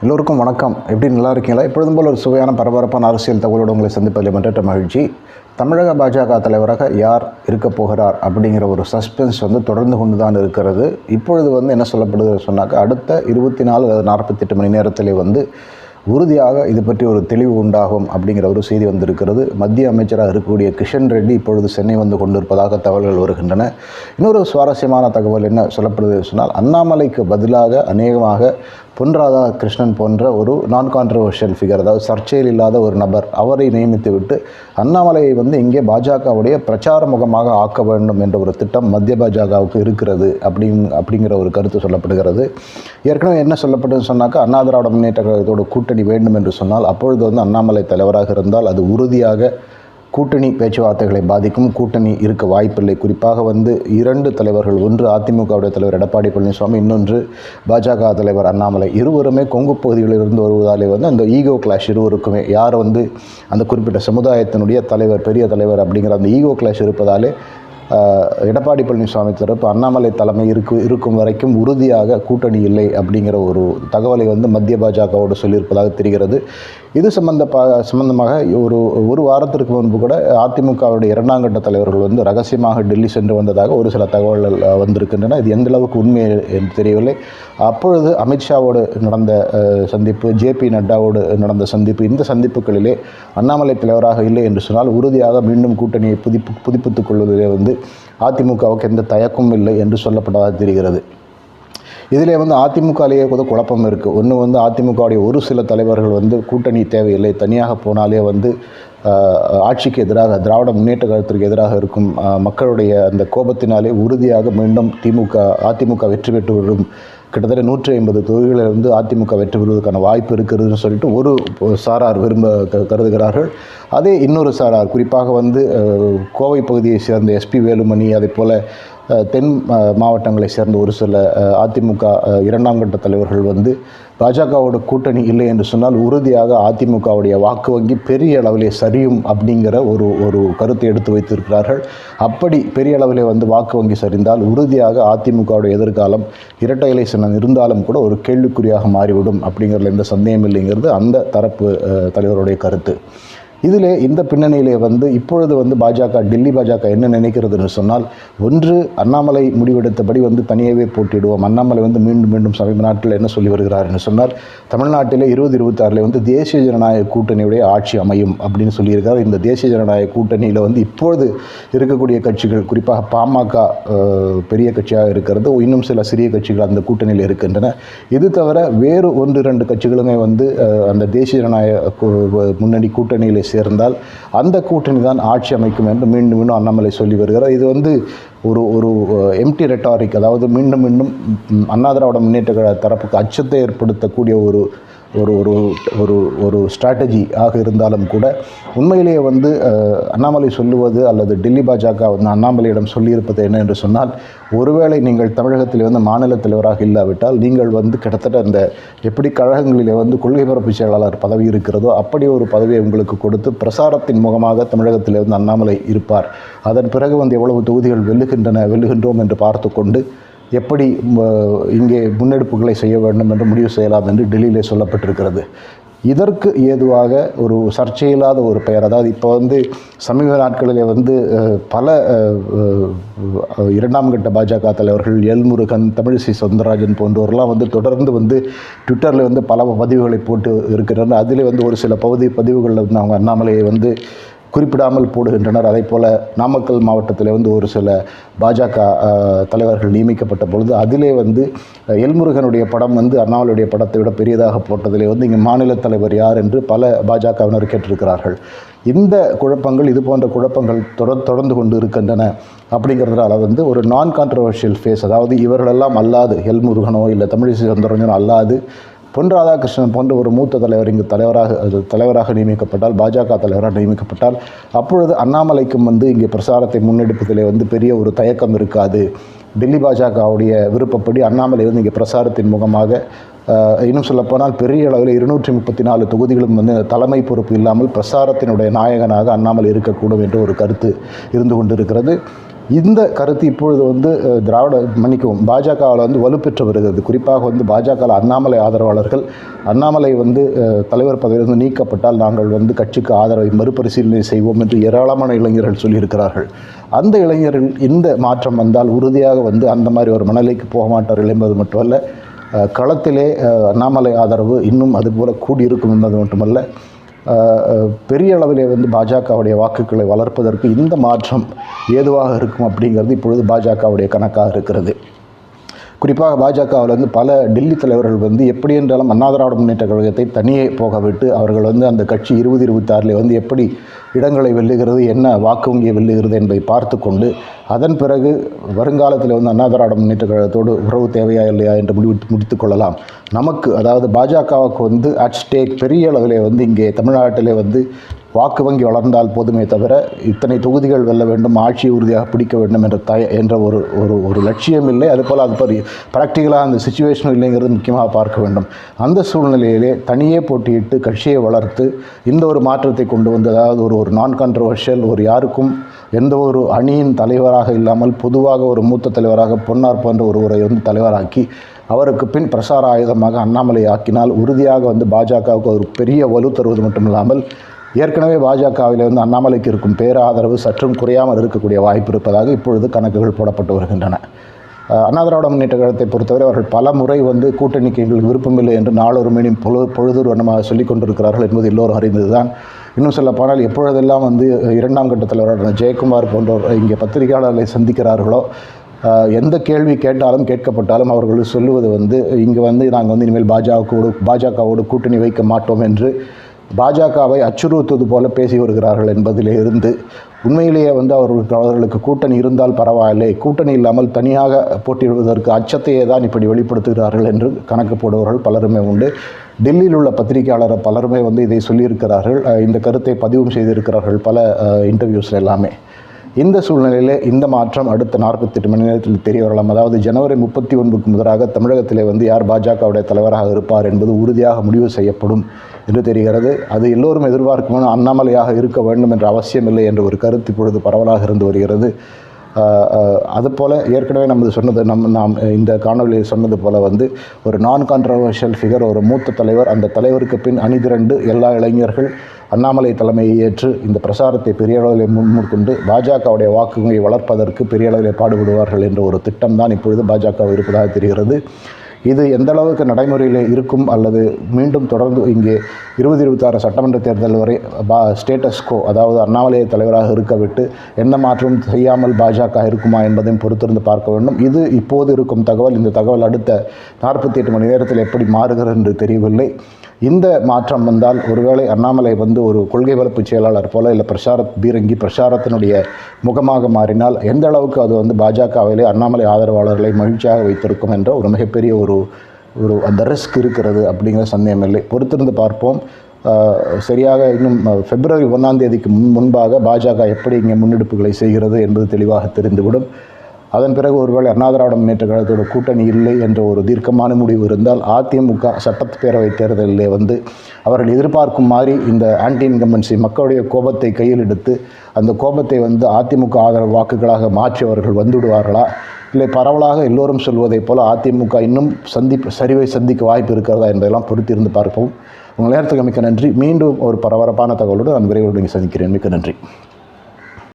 எல்லோருக்கும் வணக்கம். எப்படி நல்லா இருக்கீங்களா? எப்பொழுதும் போல் ஒரு சுவையான பரபரப்பான அரசியல் தகவலோடு உங்களை சந்திப்பதில் மற்ற மகிழ்ச்சி. தமிழக பாஜக தலைவராக யார் இருக்க போகிறார் அப்படிங்கிற ஒரு சஸ்பென்ஸ் தொடர்ந்து கொண்டு தான் இருக்கிறது. இப்பொழுது என்ன சொல்லப்படுது சொன்னாக்க, அடுத்த 24 அல்லது 48 மணி நேரத்திலே உறுதியாக இது பற்றி ஒரு தெளிவு உண்டாகும் அப்படிங்கிற ஒரு செய்தி வந்திருக்கிறது. மத்திய அமைச்சராக இருக்கக்கூடிய கிஷன் ரெட்டி இப்பொழுது சென்னை கொண்டிருப்பதாக தகவல்கள் வருகின்றன. இன்னொரு சுவாரஸ்யமான தகவல் என்ன சொல்லப்படுது சொன்னால், அண்ணாமலைக்கு பதிலாக அநேகமாக பொன் ராதாகிருஷ்ணன் போன்ற ஒரு நான் கான்ட்ரவர்ஷியல் ஃபிகர், அதாவது சர்ச்சையில் இல்லாத ஒரு நபர், அவரை நியமித்து விட்டு அண்ணாமலையை இங்கே பாஜகவுடைய பிரச்சார முகமாக ஆக்க வேண்டும் என்ற ஒரு திட்டம் மத்திய பாஜகவுக்கு இருக்கிறது அப்படிங்கிற ஒரு கருத்து சொல்லப்படுகிறது. ஏற்கனவே என்ன சொல்லப்பட்டதுன்னு சொன்னாக்க, அண்ணா திராவிட முன்னேற்ற கழகத்தோட கூட்டணி வேண்டும் என்று சொன்னால் அப்பொழுது அண்ணாமலை தலைவராக இருந்தால் அது உறுதியாக கூட்டணி பேச்சுவார்த்தைகளை பாதிக்கும். கூட்டணி இருக்க வாய்ப்பில்லை. குறிப்பாக 2 தலைவர்கள், ஒன்று அதிமுகவுடைய தலைவர் எடப்பாடி பழனிசாமி, இன்னொன்று பாஜக தலைவர் அண்ணாமலை, இருவருமே கொங்கு பகுதிகளிலிருந்து வருவதாலே அந்த ஈகோ கிளாஷ் இருவருக்குமே, யார் அந்த குறிப்பிட்ட சமுதாயத்தினுடைய தலைவர், பெரிய தலைவர் அப்படிங்கிற அந்த ஈகோ கிளாஷ் இருப்பதாலே எடப்பாடி பழனிசாமி தரப்பு அண்ணாமலை தலைமை இருக்கும் வரைக்கும் உறுதியாக கூட்டணி இல்லை அப்படிங்கிற ஒரு தகவலை மத்திய பாஜகவோடு சொல்லியிருப்பதாக தெரிகிறது. இது சம்பந்தமாக ஒரு வாரத்திற்கு முன்பு கூட அதிமுகவுடைய 2ஆம் கட்ட தலைவர்கள் ரகசியமாக டெல்லி சென்று வந்ததாக ஒரு சில தகவல்கள் வந்திருக்கின்றன. இது எந்த அளவுக்கு உண்மை என்று தெரியவில்லை. அப்பொழுது அமித்ஷாவோடு நடந்த சந்திப்பு, ஜேபி நட்டாவோடு நடந்த சந்திப்பு, இந்த சந்திப்புகளிலே அண்ணாமலை தலைவராக இல்லை என்று சொன்னால் உறுதியாக மீண்டும் கூட்டணியை புதுப்பித்துக் கொள்வதிலே அதிமுகவுக்கு எந்த தயக்கமும் இல்லை என்று சொல்லப்பட்டதாக தெரிகிறது. இதிலே அதிமுகலேயே குழப்பம் இருக்குது. ஒன்று அதிமுகவுடைய ஒரு சில தலைவர்கள் கூட்டணி தேவையில்லை, தனியாக போனாலே ஆட்சிக்கு எதிராக, திராவிட முன்னேற்ற கழகத்திற்கு எதிராக இருக்கும் மக்களுடைய அந்த கோபத்தினாலே உறுதியாக மீண்டும் அதிமுக வெற்றி பெற்று வரும், கிட்டத்தட்ட 150 தொகுதிகளிலிருந்து அதிமுக வெற்றி பெறுவதற்கான வாய்ப்பு இருக்கிறதுன்னு சொல்லிட்டு ஒரு சாரார் கருதுகிறார்கள். அதே இன்னொரு சாரார், குறிப்பாக கோவை பகுதியை சேர்ந்த எஸ்பி வேலுமணி, அதே போல் தென் மாவட்டங்களை சேர்ந்த ஒரு சில அதிமுக 2ஆம் கட்ட தலைவர்கள் பாஜகவோட கூட்டணி இல்லை என்று சொன்னால் உறுதியாக அதிமுகவுடைய வாக்கு வங்கி பெரிய அளவிலே சரியும் அப்படிங்கிற ஒரு கருத்தை எடுத்து வைத்திருக்கிறார்கள். அப்படி பெரிய அளவிலே வாக்கு வங்கி சரிந்தால் உறுதியாக அதிமுகவுடைய எதிர்காலம் இரட்டை இலை சின்னம் இருந்தாலும் கூட ஒரு கேள்விக்குறியாக மாறிவிடும் அப்படிங்கிறதுல எந்த சந்தேகம் இல்லைங்கிறது அந்த தரப்பு தலைவருடைய கருத்து. இதில் இந்த பின்னணியிலே இப்பொழுது பாஜக, டெல்லி பாஜக என்ன நினைக்கிறதுன்னு சொன்னால், ஒன்று அண்ணாமலை முடிவெடுத்தபடி தனியாகவே போட்டிடுவோம். அண்ணாமலை மீண்டும் சமீப நாட்களில் என்ன சொல்லி வருகிறார்னு சொன்னால், தமிழ்நாட்டிலே 2026 தேசிய ஜனநாயக கூட்டணியுடைய ஆட்சி அமையும் அப்படின்னு சொல்லியிருக்கார். இந்த தேசிய ஜனநாயக கூட்டணியில் இப்பொழுது இருக்கக்கூடிய கட்சிகள், குறிப்பாக பாமக பெரிய கட்சியாக இருக்கிறது, இன்னும் சில சிறிய கட்சிகள் அந்த கூட்டணியில் இருக்கின்றன. இது தவிர வேறு 1-2 கட்சிகளுமே அந்த தேசிய ஜனநாயக முன்னணி கூட்டணியில் சேர்ந்தால் அந்த கூட்டணி தான் ஆட்சி அமைக்கும் என்று மீண்டும் அண்ணாமலை சொல்லி வருகிறார். இது ஒரு எம்டி ரெட்டாரிக், அதாவது மீண்டும் அண்ணா திராவிட முன்னேற்ற கழக தரப்புக்கு அச்சத்தை ஏற்படுத்தக்கூடிய ஒரு ஸ்ட்ராட்டஜி ஆக இருந்தாலும் கூட, உண்மையிலேயே அண்ணாமலை சொல்லுவது அல்லது டெல்லி பாஜக அண்ணாமலையிடம் சொல்லியிருப்பது என்ன என்று சொன்னால், ஒருவேளை நீங்கள் தமிழகத்தில் மாநில தலைவராக இல்லாவிட்டால் நீங்கள் கிட்டத்தட்ட அந்த எப்படி கழகங்களிலே கொள்கை பரப்பு செயலாளர் பதவி இருக்கிறதோ அப்படி ஒரு பதவியை உங்களுக்கு கொடுத்து பிரசாரத்தின் முகமாக தமிழகத்தில் அண்ணாமலை இருப்பார். அதன் பிறகு எவ்வளவு தொகுதிகள் வெல்லுகின்றோம் என்று பார்த்து கொண்டு எப்படி இங்கே முன்னெடுப்புகளை செய்ய வேண்டும் என்று முடிவு செய்யலாம் என்று டெல்லியிலே சொல்லப்பட்டிருக்கிறது. இதற்கு ஏதுவாக ஒரு சர்ச்சையில்லாத ஒரு பெயர், அதாவது இப்போ சமீப நாட்களிலே பல 2ஆம் கட்ட பாஜக தலைவர்கள், எல்முருகன், தமிழிசை சவுந்தரராஜன் போன்றவர்கள்லாம் தொடர்ந்து ட்விட்டரில் பல பதிவுகளை போட்டு இருக்கிறார்கள். அதிலே ஒரு சில பதிவுகளில் அவங்க அண்ணாமலையை குறிப்பிடாமல் போடுகின்றனர். அதே போல் நாமக்கல் மாவட்டத்தில் ஒரு சில பாஜக தலைவர்கள் நியமிக்கப்பட்ட பொழுது அதிலே எல்முருகனுடைய படம் அண்ணாமலையுடைய படத்தை விட பெரியதாக போட்டதிலே இங்கே மாநில தலைவர் யார் என்று பல பாஜகவினர் கேட்டிருக்கிறார்கள். இந்த குழப்பங்கள், இது போன்ற குழப்பங்கள் தொடர்ந்து கொண்டு இருக்கின்றன. அப்படிங்கிறதுனால ஒரு நான் கான்ட்ரவர்ஷியல் ஃபேஸ், அதாவது இவர்களெல்லாம் அல்லாது, எல்முருகனோ இல்லை தமிழிசை சவுந்தரராஜனோ அல்லாது பொன் ராதாகிருஷ்ணன் போன்ற ஒரு மூத்த தலைவர் இங்கு தலைவராக நியமிக்கப்பட்டால், பாஜக தலைவராக நியமிக்கப்பட்டால், அப்பொழுது அண்ணாமலைக்கும் இங்கே பிரசாரத்தை முன்னெடுப்பதிலே பெரிய ஒரு தயக்கம் இருக்காது. டெல்லி பாஜகவுடைய விருப்பப்படி அண்ணாமலை இங்கே பிரசாரத்தின் முகமாக, இன்னும் சொல்லப்போனால் பெரிய அளவில் 234 தொகுதிகளும் தலைமை பொறுப்பு இல்லாமல் பிரசாரத்தினுடைய நாயகனாக அண்ணாமலை இருக்கக்கூடும் என்ற ஒரு கருத்து இருந்து கொண்டிருக்கிறது. இந்த கருத்து இப்பொழுது வந்து பாஜகவில் வந்து வலுப்பெற்று வருகிறது. குறிப்பாக வந்து பாஜகவில் அண்ணாமலை ஆதரவாளர்கள் அண்ணாமலை வந்து தலைவர் பதவியிலிருந்து நீக்கப்பட்டால் நாங்கள் வந்து கட்சிக்கு ஆதரவை மறுபரிசீலனை செய்வோம் என்று ஏராளமான இளைஞர்கள் சொல்லியிருக்கிறார்கள். அந்த இளைஞர்கள் இந்த மாற்றம் வந்தால் உறுதியாக வந்து அந்த மாதிரி ஒரு மனநிலைக்கு போக மாட்டார்கள் என்பது மட்டுமல்ல, களத்திலே அண்ணாமலை ஆதரவு இன்னும் அதுபோல கூடியிருக்கும் என்பது மட்டுமல்ல, பெரிய அளவிலே வந்து பாஜகவுடைய வாக்குகளை வளர்ப்பதற்கு இந்த மாற்றம் ஏதுவாக இருக்கும் அப்படிங்கிறது இப்பொழுது பாஜகவுடைய கணக்காக இருக்கிறது. குறிப்பாக பாஜகவில் வந்து பல டெல்லி தலைவர்கள் வந்து எப்படி என்றாலும் அண்ணா திராவிட முன்னேற்ற கழகத்தை தனியே போக விட்டு அவர்கள் வந்து அந்த கட்சி 2026 வந்து எப்படி இடங்களை வெல்லுகிறது, என்ன வாக்கு வங்கியை வெல்லுகிறது என்பதை பார்த்து கொண்டு அதன் பிறகு வருங்காலத்தில் வந்து அண்ணா திராவிட முன்னேற்ற கழகத்தோடு உறவு தேவையா இல்லையா என்று முடித்து கொள்ளலாம். நமக்கு அதாவது பாஜகவுக்கு வந்து அட் ஸ்டேக் பெரிய அளவிலே வந்து இங்கே தமிழ்நாட்டிலே வந்து வாக்கு வங்கி வளர்ந்தால் போதுமே தவிர இத்தனை தொகுதிகள் வெல்ல வேண்டும், ஆட்சியை உறுதியாக பிடிக்க வேண்டும் என்ற ஒரு லட்சியம் இல்லை. அதுபோல் அது ப்ராக்டிக்கலாக அந்த சிச்சுவேஷன் இல்லைங்கிறது முக்கியமாக பார்க்க வேண்டும். அந்த சூழ்நிலையிலே தனியே போட்டியிட்டு கட்சியை வளர்த்து இந்த ஒரு மாற்றத்தை கொண்டு வந்து, அதாவது ஒரு நான் கான்ட்ரவர்ஷியல், ஒரு யாருக்கும் எந்த ஒரு அணியின் தலைவராக இல்லாமல் பொதுவாக ஒரு மூத்த தலைவராக பொன்னார் போன்ற ஒருவரை வந்து தலைவராக்கி அவருக்கு பின் பிரசார ஆயுதமாக அண்ணாமலை ஆக்கினால் உறுதியாக வந்து பாஜகவுக்கு ஒரு பெரிய வலு தருவது மட்டுமில்லாமல் ஏற்கனவே பாஜகவில் வந்து அண்ணாமலைக்கு இருக்கும் பேராதரவு சற்றும் குறையாமல் இருக்கக்கூடிய வாய்ப்பு இருப்பதாக இப்பொழுது கணக்குகள் போடப்பட்டு வருகின்றன. அண்ணா திராவிட முன்னேற்ற கழகத்தை பொறுத்தவரை அவர்கள் பல முறை வந்து கூட்டணிக்கு எங்களுக்கு விருப்பமில்லை என்று நாளொரு மணியும் பொழுதொரு வண்ணமாக சொல்லிக் கொண்டிருக்கிறார்கள் என்பது எல்லோரும் அறிந்ததுதான். இன்னும் சொல்லப்போனால் எப்பொழுதெல்லாம் வந்து 2ஆம் கட்ட தலைவரான ஜெயக்குமார் போன்றோர் இங்கே பத்திரிகையாளர்களை சந்திக்கிறார்களோ, எந்த கேள்வி கேட்டாலும் கேட்கப்பட்டாலும் அவர்கள் சொல்லுவது வந்து இங்கே வந்து நாங்கள் வந்து இனிமேல் பாஜகவோடு கூட்டணி வைக்க மாட்டோம் என்று பாஜகவை அச்சுறுத்துவது போல பேசி வருகிறார்கள் என்பதிலே இருந்து உண்மையிலேயே வந்து அவர்களுக்கு கூட்டணி இருந்தால் பரவாயில்லை, கூட்டணி இல்லாமல் தனியாக போட்டியிடுவதற்கு அச்சத்தையே தான் இப்படி வெளிப்படுத்துகிறார்கள் என்று கணக்கு போடுபவர்கள் பலருமே உண்டு. டெல்லியில் உள்ள பத்திரிகையாளர் பலருமே வந்து இதை சொல்லியிருக்கிறார்கள், இந்த கருத்தை பதிவும் செய்திருக்கிறார்கள் பல இன்டர்வியூஸில் எல்லாமே. இந்த சூழ்நிலையில் இந்த மாற்றம் அடுத்த 48 மணி நேரத்தில் தெரிய வரலாம். அதாவது ஜனவரி 31க்கு முன்னதாக தமிழகத்திலே வந்து யார் பாஜகவுடைய தலைவராக இருப்பார் என்பது உறுதியாக முடிவு செய்யப்படும் என்று தெரிகிறது. அது எல்லோரும் எதிர்பார்க்கும் அண்ணாமலையாக இருக்க வேண்டும் என்ற அவசியம் இல்லை என்ற ஒரு கருத்து இப்பொழுது பரவலாக இருந்து வருகிறது. அதுபோல் ஏற்கனவே நாம் இந்த காணொலியில் சொன்னது போல் வந்து ஒரு நான் கான்ட்ரவர்ஷியல் ஃபிகர், ஒரு மூத்த தலைவர், அந்த தலைவருக்கு பின் அணிதிரண்டு எல்லா இளைஞர்கள் அண்ணாமலை தலைமையை ஏற்று இந்த பிரசாரத்தை பெரிய அளவில் முன்கொண்டு பாஜகவுடைய வாக்குகளை வளர்ப்பதற்கு பெரிய அளவில் பாடுபடுவார்கள் என்ற ஒரு திட்டம் தான் இப்பொழுது பாஜக இருப்பதாக தெரிகிறது. இது எந்த அளவுக்கு நடைமுறையில் இருக்கும் அல்லது மீண்டும் தொடர்ந்து இங்கே 2026 சட்டமன்ற தேர்தல் வரை ஸ்டேட்டஸ்கோ, அதாவது அண்ணாமலையை தலைவராக இருக்க விட்டு எந்த மாற்றமும் செய்யாமல் பாஜக இருக்குமா என்பதையும் பொறுத்திருந்து பார்க்க வேண்டும். இது இப்போது இருக்கும் தகவல். இந்த தகவல் அடுத்த 48 மணி நேரத்தில் எப்படி மாறுகிறது என்று தெரியவில்லை. இந்த மாற்றம் வந்தால் ஒருவேளை அண்ணாமலை வந்து ஒரு கொள்கை பரப்பு செயலாளர் போல இல்லை பீரங்கி பிரச்சாரத்தினுடைய முகமாக மாறினால் எந்த அளவுக்கு அது வந்து பாஜகவிலே அண்ணாமலை ஆதரவாளர்களை மகிழ்ச்சியாக வைத்திருக்கும் என்ற ஒரு மிகப்பெரிய ஒரு அந்த ரிஸ்க் இருக்கிறது அப்படிங்கிற சந்தேகம் இல்லை. பொறுத்திருந்து பார்ப்போம். சரியாக இன்னும் பிப்ரவரி 1ஆம் தேதிக்கு முன்பாக பாஜக எப்படி இங்கே முன்னெடுப்புகளை செய்கிறது என்பது தெளிவாக தெரிந்துவிடும். அதன் பிறகு ஒருவேளை அண்ணா திராவிட முன்னேற்ற கழகத்தோட கூட்டணி இல்லை என்ற ஒரு தீர்க்கமான முடிவு இருந்தால் அதிமுக சட்டப்பேரவை தேர்தலிலே வந்து அவர்கள் எதிர்பார்க்கும் மாதிரி இந்த ஆன்டி இன்கம்பன்சி மக்களுடைய கோபத்தை கையில் எடுத்து அந்த கோபத்தை வந்து அதிமுக ஆதரவு வாக்குகளாக மாற்றி அவர்கள் வந்துவிடுவார்களா, இல்லை பரவலாக எல்லோரும் சொல்வதைப் போல அதிமுக இன்னும் சரிவை சந்திக்க வாய்ப்பு இருக்கிறதா என்பதெல்லாம் பொறுத்திருந்து பார்ப்போம். உங்கள் நேரத்துக்கு மிக்க நன்றி. மீண்டும் ஒரு பரபரப்பான தகவலோடு நான் விரைவில் சந்திக்கிறேன். மிக்க நன்றி.